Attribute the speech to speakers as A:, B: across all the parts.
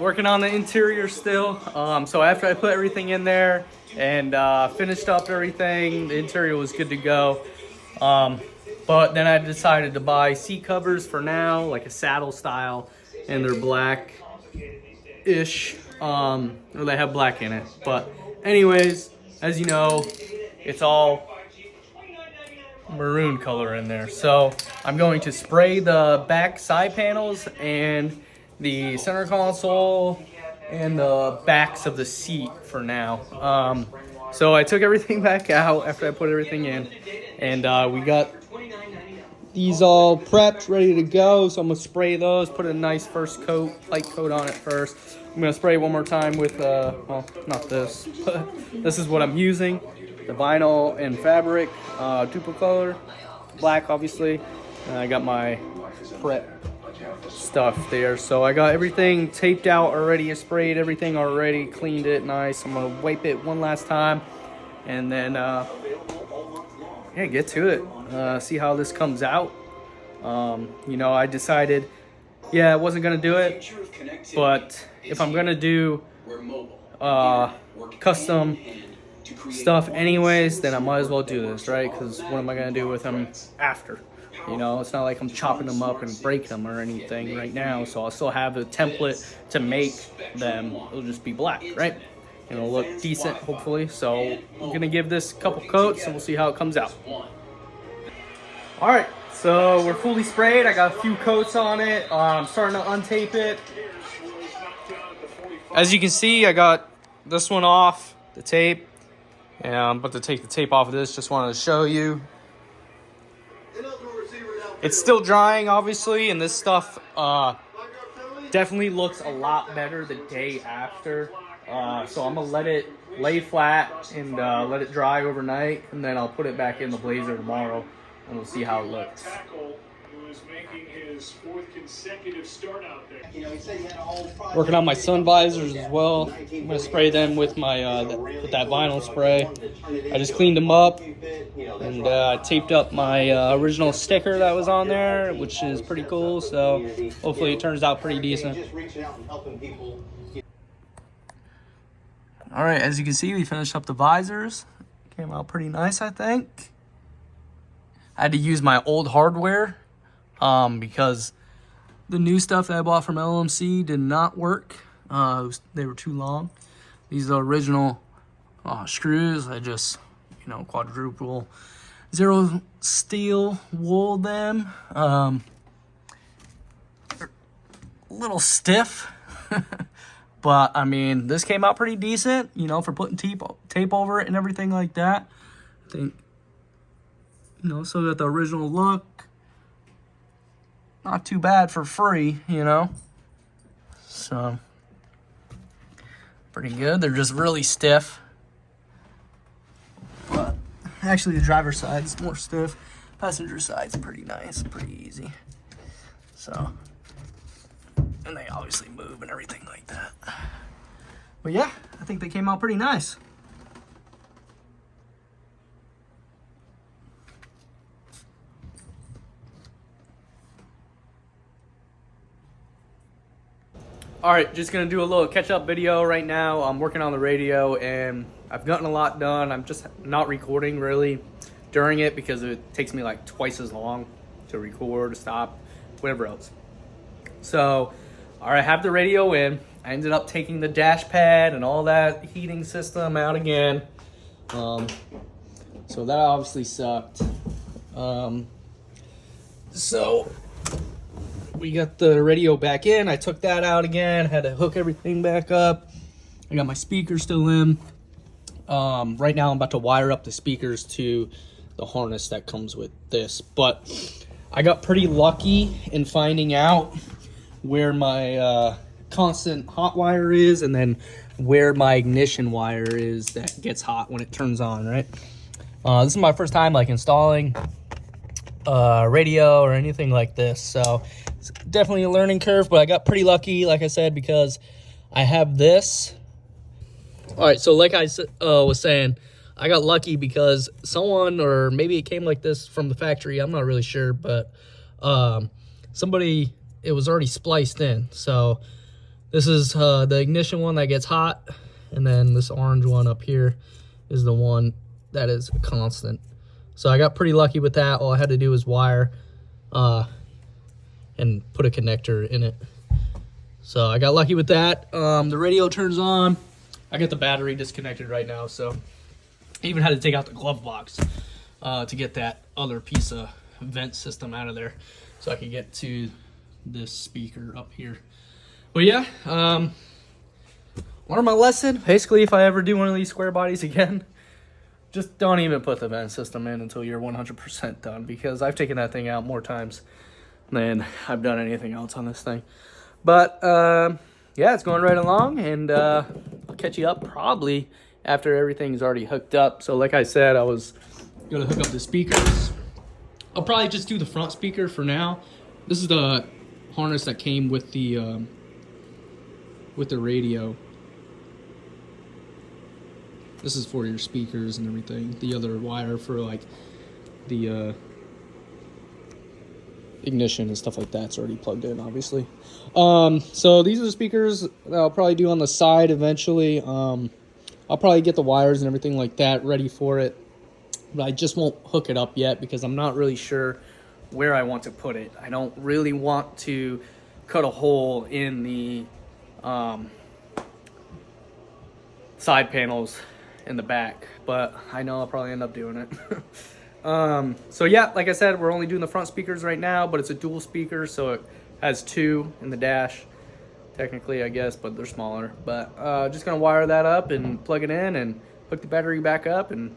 A: Working on the interior still. So after I put everything in there and finished up everything, the interior was good to go. But then I decided to buy seat covers for now, like a saddle style, and they're black-ish. Or they have black in it. But anyways, as you know, it's all maroon color in there. So I'm going to spray the back side panels and the center console and the backs of the seat for now. So I took everything back out after I put everything in, and we got these all prepped, ready to go. So I'm gonna spray those, put a nice first coat, light coat on it first. I'm gonna spray one more time with, well, not this, but this is what I'm using. The vinyl and fabric, duplicolor, black obviously. And I got my prep stuff there. So I got everything taped out already, I sprayed everything already, cleaned it nice. I'm gonna wipe it one last time and then yeah, get to it. See how this comes out. You know, I decided, yeah, I wasn't gonna do it, but if I'm gonna do custom stuff anyways, then I might as well do this, right? Because what am I gonna do with them after? You know, it's not like I'm chopping them up and break them or anything right now, so I'll still have a template to make them. It'll just be black, right? And it'll look decent, hopefully. So I'm gonna give this a couple coats and we'll see how it comes out. All right, so we're fully sprayed. I got a few coats on it. I'm starting to untape it. As you can see, I got this one off the tape. And I'm about to take the tape off of this. Just wanted to show you. It's still drying, obviously, and this stuff definitely looks a lot better the day after. So I'm gonna let it lay flat and let it dry overnight, and then I'll put it back in the Blazer tomorrow, and we'll see how it looks. Working on my sun visors as well. I'm gonna spray them with my with that vinyl spray. I just cleaned them up and taped up my original sticker that was on there, which is pretty cool. So hopefully it turns out pretty decent. All right, as you can see, we finished up the visors. Came out pretty nice, I think. I had to use my old hardware because the new stuff that I bought from LMC did not work. They were too long. These are the original screws. I just, you know, quadruple zero steel wool them. A little stiff. But, I mean, this came out pretty decent, you know, for putting tape over it and everything like that. I think, you know, still got the original look. Not too bad for free, you know. So, pretty good. They're just really stiff. But, actually, the driver's side is more stiff. Passenger side's pretty nice, pretty easy. So, and they obviously move and everything like that. But yeah, I think they came out pretty nice. All right, just gonna do a little catch-up video right now. I'm working on the radio and I've gotten a lot done. I'm just not recording really during it because it takes me like twice as long to record, stop, whatever else. So, all right, I have the radio in. I ended up taking the dash pad and all that heating system out again. So that obviously sucked. So we got the radio back in. I took that out again. Had to hook everything back up. I got my speakers still in. Right now I'm about to wire up the speakers to the harness that comes with this. But I got pretty lucky in finding out where my constant hot wire is and then where my ignition wire is that gets hot when it turns on, right? This is my first time like installing radio or anything like this, so it's definitely a learning curve, but I got pretty lucky, like I said, because I have this. All right, so like I was saying, I got lucky because someone, or maybe it came like this from the factory, I'm not really sure, but somebody, it was already spliced in. So This is the ignition one that gets hot, and then this orange one up here is the one that is constant. So I got pretty lucky with that. All I had to do was wire and put a connector in it. So I got lucky with that. The radio turns on. I got the battery disconnected right now, so I even had to take out the glove box to get that other piece of vent system out of there so I could get to this speaker up here. But yeah, learned my lesson. Basically, if I ever do one of these square bodies again, just don't even put the vent system in until you're 100% done, because I've taken that thing out more times than I've done anything else on this thing. But yeah, it's going right along, and I'll catch you up probably after everything's already hooked up. So like I said, I was gonna hook up the speakers. I'll probably just do the front speaker for now. This is the harness that came with the radio. This is for your speakers and everything. The other wire for like the ignition and stuff like that's already plugged in, obviously. So these are the speakers that I'll probably do on the side eventually. I'll probably get the wires and everything like that ready for it, but I just won't hook it up yet because I'm not really sure where I want to put it. I don't really want to cut a hole in the side panels in the back, but I know I'll probably end up doing it. So yeah, like I said, we're only doing the front speakers right now, but it's a dual speaker, so it has two in the dash technically, I guess, but they're smaller. But just gonna wire that up and plug it in and hook the battery back up and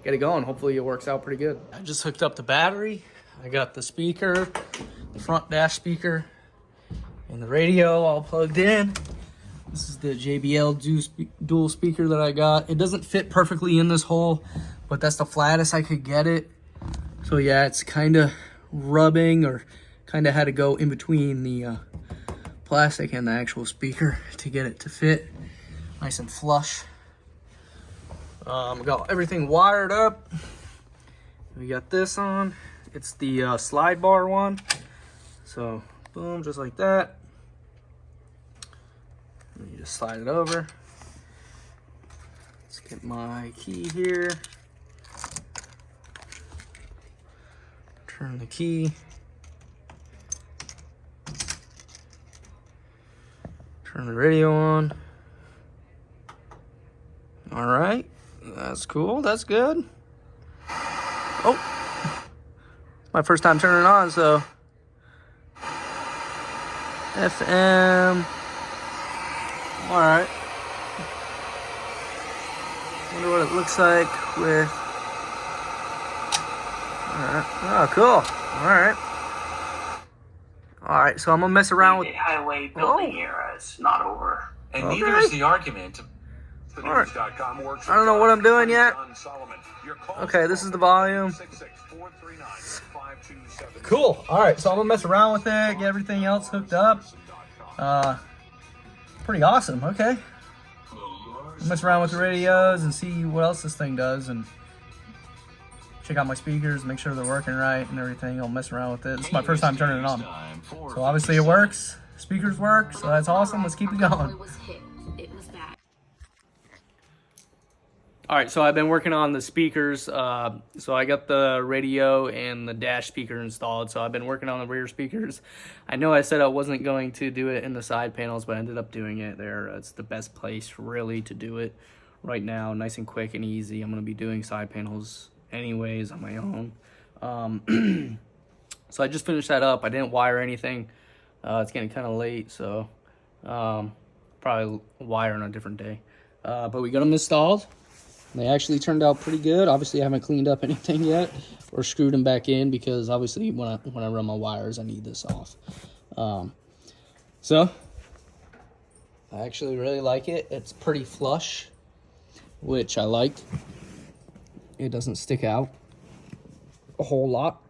A: get it going. Hopefully it works out pretty good. I just hooked up the battery. I got the speaker, the front dash speaker, and the radio all plugged in. This is the JBL dual speaker that I got. It doesn't fit perfectly in this hole, but that's the flattest I could get it. So yeah, it's kind of rubbing, or kind of had to go in between the plastic and the actual speaker to get it to fit nice and flush. Got everything wired up. We got this on. It's the slide bar one. So boom, just like that. You just slide it over. Let's get my key here. Turn the key. Turn the radio on. All right, that's cool, that's good. Oh, it's my first time turning it on, so. FM. All right. Wonder what it looks like with. All right. Oh, cool. All right. All right. So I'm gonna mess around with.
B: The highway building era is not over,
C: and neither is the argument.
A: All right. I don't know what I'm doing yet. Okay, this is the volume. Cool. All right. So I'm gonna mess around with it, get everything else hooked up. Pretty awesome. Okay. I'll mess around with the radios and see what else this thing does, and check out my speakers, make sure they're working right and everything. I'll mess around with it. This is my first time turning it on. So obviously it works. Speakers work, so that's awesome. Let's keep it going. All right, so I've been working on the speakers. So I got the radio and the dash speaker installed. So I've been working on the rear speakers. I know I said I wasn't going to do it in the side panels, but I ended up doing it there. It's the best place really to do it right now. Nice and quick and easy. I'm gonna be doing side panels anyways on my own. So I just finished that up. I didn't wire anything. It's getting kind of late, so probably wire on a different day. But we got them installed. They actually turned out pretty good. Obviously, I haven't cleaned up anything yet or screwed them back in, because obviously when I run my wires, I need this off. So I actually really like it. It's pretty flush, which I like. It doesn't stick out a whole lot.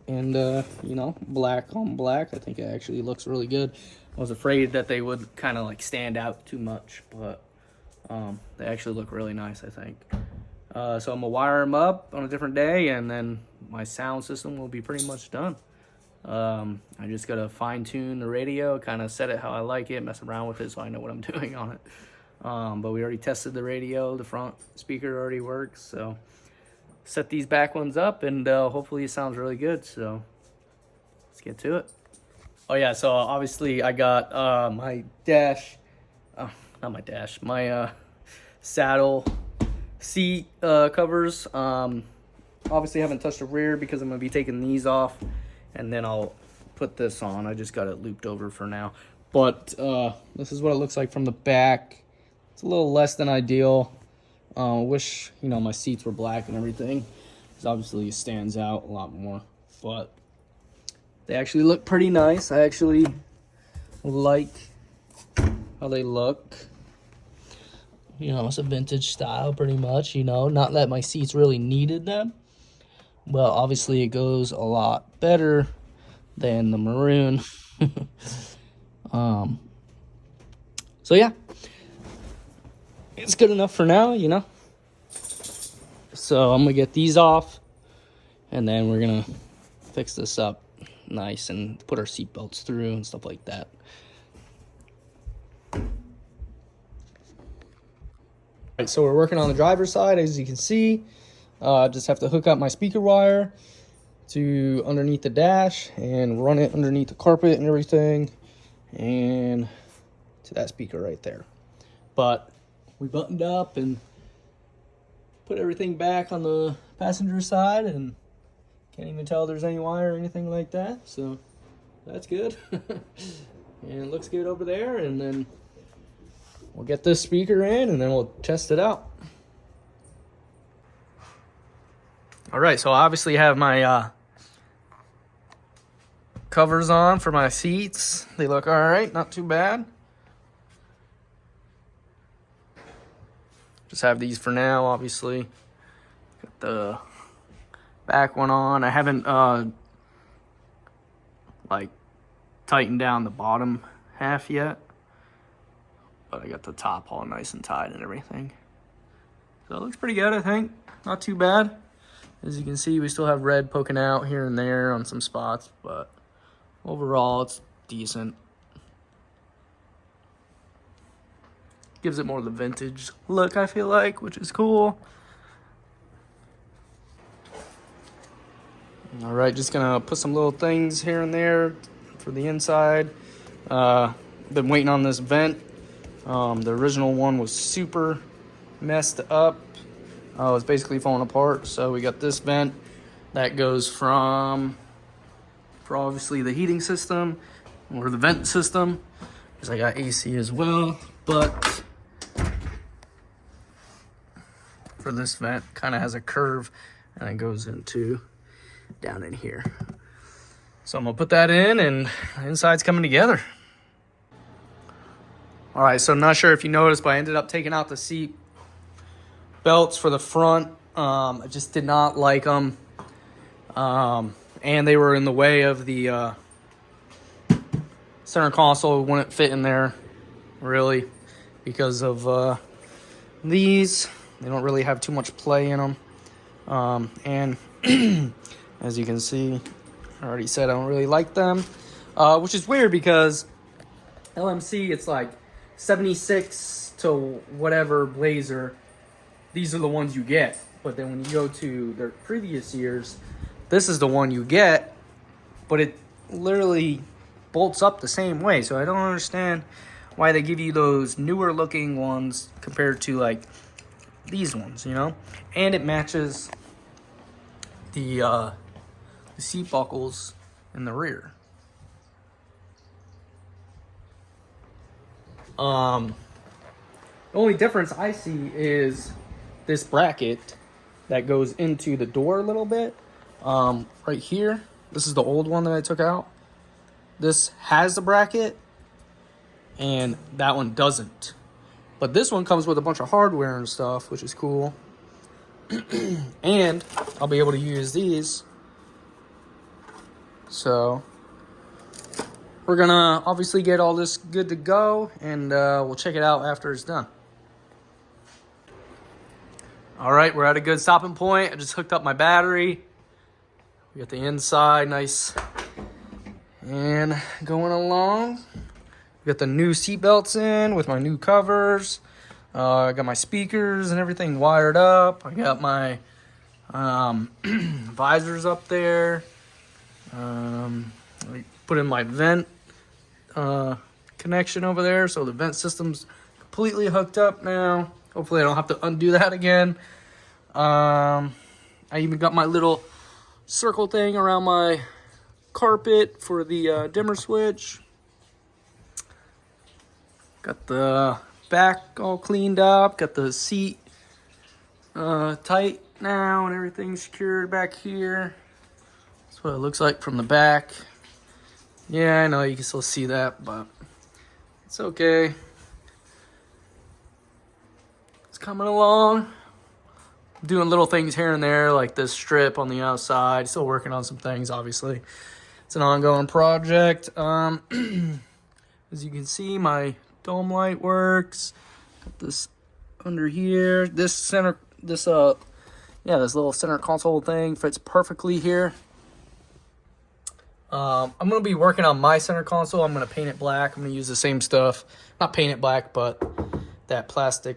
A: And, you know, black on black, I think it actually looks really good. I was afraid that they would kind of like stand out too much, but they actually look really nice, I think. So I'm gonna wire them up on a different day, and then my sound system will be pretty much done. I just gotta fine tune the radio, kind of set it how I like it, mess around with it so I know what I'm doing on it. But we already tested the radio, the front speaker already works, so set these back ones up, and hopefully it sounds really good, so let's get to it. Oh yeah, so obviously I got my dash, not my dash, my saddle seat covers. Obviously haven't touched the rear because I'm gonna be taking these off, and then I'll put this on. I just got it looped over for now. But this is what it looks like from the back. It's a little less than ideal. Wish, you know, my seats were black and everything, because obviously it stands out a lot more. But they actually look pretty nice. I actually like how they look. You know, it's a vintage style pretty much, you know. Not that my seats really needed them. Well, obviously it goes a lot better than the maroon. So yeah. It's good enough for now, you know. So I'm gonna get these off, and then we're gonna fix this up nice and put our seat belts through and stuff like that. All right, so we're working on the driver's side, as you can see. Just have to hook up my speaker wire to underneath the dash and run it underneath the carpet and everything, and to that speaker right there. But we buttoned up and put everything back on the passenger side, and can't even tell there's any wire or anything like that, so that's good. And it looks good over there, and then we'll get this speaker in and then we'll test it out. All right, so I obviously have my covers on for my seats. They look all right, not too bad. Just have these for now, obviously. Got the back one on. I haven't like tightened down the bottom half yet, but I got the top all nice and tight and everything. So it looks pretty good, I think. Not too bad. As you can see, we still have red poking out here and there on some spots, but overall it's decent. Gives it more of the vintage look, I feel like, which is cool. All right, just gonna put some little things here and there for the inside. Been waiting on this vent. The original one was super messed up. It was basically falling apart. So we got this vent that goes for obviously the heating system or the vent system, because I got AC as well. But for this vent, kind of has a curve and it goes into down in here. So I'm gonna put that in, and the inside's coming together. All right, so I'm not sure if you noticed, but I ended up taking out the seat belts for the front. I just did not like them. And they were in the way of the center console. It wouldn't fit in there, really, because of these. They don't really have too much play in them. And as you can see, I already said I don't really like them, which is weird because LMC, it's like 76 to whatever Blazer. These are the ones you get. But then when you go to their previous years, this is the one you get, but it literally bolts up the same way. So I don't understand why they give you those newer looking ones compared to like these ones, you know? And it matches the seat buckles in the rear. The only difference I see is this bracket that goes into the door a little bit. Right here, this is the old one that I took out. This has the bracket, and that one doesn't. But this one comes with a bunch of hardware and stuff, which is cool. And I'll be able to use these. So we're gonna obviously get all this good to go, and we'll check it out after it's done. All right, we're at a good stopping point. I just hooked up my battery. We got the inside nice And going along, got the new seat belts in with my new covers. I got my speakers and everything wired up. I got my visors up there. I put in my vent connection over there, so the vent system's completely hooked up now. Hopefully I don't have to undo that again. I even got my little circle thing around my carpet for the dimmer switch. Got the back all cleaned up. Got the seat tight now and everything secured back here. That's what it looks like from the back. Yeah, I know you can still see that, but it's okay. It's coming along. Doing little things here and there, like this strip on the outside. Still working on some things, obviously. It's an ongoing project. As you can see, my dome light works. Got this under here. This little center console thing fits perfectly here. I'm gonna be working on my center console. I'm gonna paint it black. I'm gonna use the same stuff. Not paint it black, but that plastic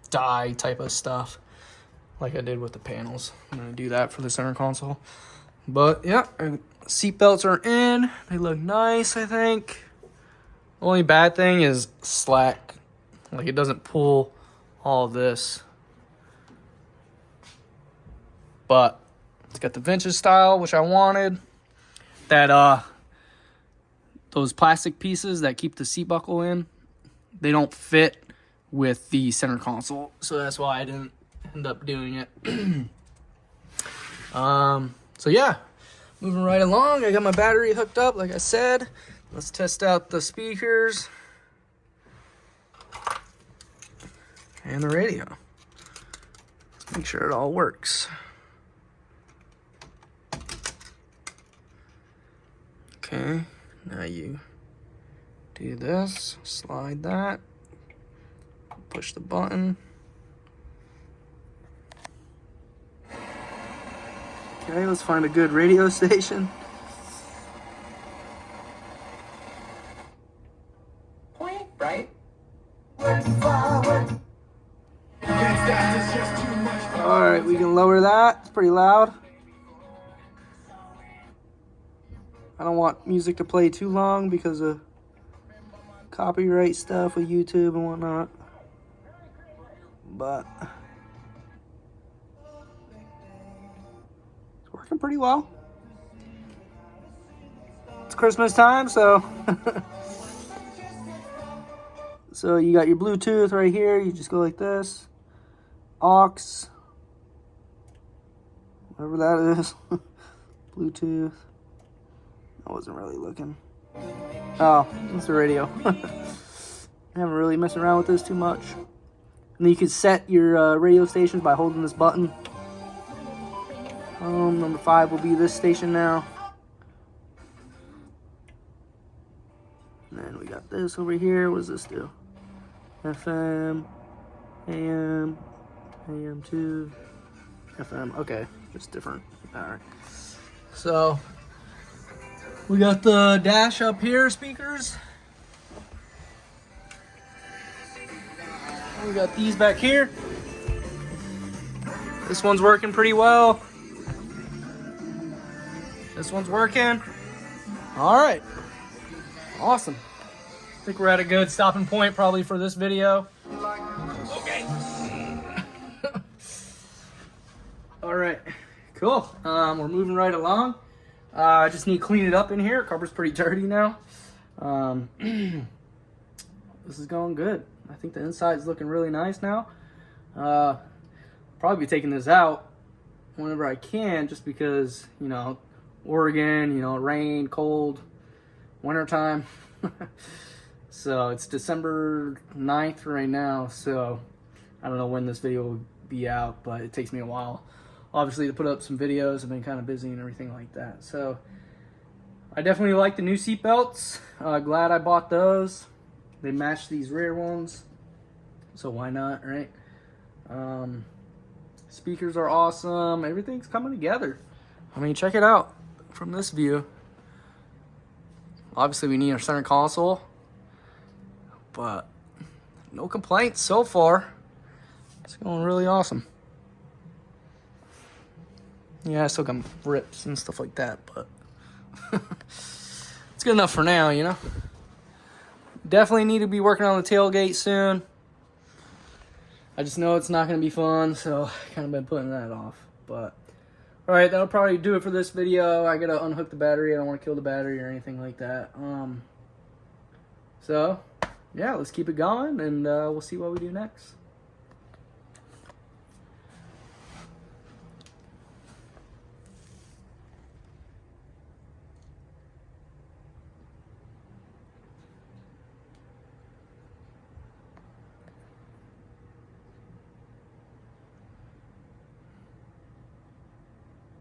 A: dye type of stuff, like I did with the panels. I'm gonna do that for the center console. But yeah, seat belts are in. They look nice, I think. The only bad thing is slack. Like, it doesn't pull all of this. But it's got the vintage style, which I wanted. That those plastic pieces that keep the seat buckle in, they don't fit with the center console, so that's why I didn't end up doing it. So yeah, moving right along. I got my battery hooked up, like I said. Let's test out the speakers and the radio. Let's make sure it all works. Okay, now you do this, slide that, push the button. Okay, let's find a good radio station.
D: Point, right?
A: Alright, we can lower that. It's pretty loud. I don't want music to play too long because of copyright stuff with YouTube and whatnot. But it's working pretty well. It's Christmas time, so so you got your Bluetooth right here. You just go like this. Aux, whatever that is. Bluetooth. I wasn't really looking. Oh, it's the radio. I haven't really messed around with this too much. And then you can set your radio stations by holding this button. Number 5 will be this station now. And then we got this over here. What does this do? FM, AM, AM2, FM. Okay, just different. Alright. So, we got the dash up here, speakers. We got these back here. This one's working pretty well. This one's working. All right. Awesome. I think we're at a good stopping point probably for this video. Okay. All right. Cool. We're moving right along. I just need to clean it up in here. Carpet's pretty dirty now. This is going good. I think the inside's looking really nice now. Probably be taking this out whenever I can, just because, you know, Oregon, you know, rain, cold, wintertime. So it's December 9th right now, so I don't know when this video will be out, but it takes me a while, obviously, to put up some videos. I've been kind of busy and everything like that. So I definitely like the new seat belts. Glad I bought those. They match these rear ones, so why not, right? Speakers are awesome. Everything's coming together. I mean, check it out. from this view. Obviously, we need our center console, but no complaints so far. It's going really awesome. Yeah, I still got rips and stuff like that, but it's good enough for now, you know? Definitely need to be working on the tailgate soon. I just know it's not going to be fun, so kind of been putting that off. But, alright, that'll probably do it for this video. I got to unhook the battery. I don't want to kill the battery or anything like that. So, yeah, let's keep it going, and we'll see what we do next.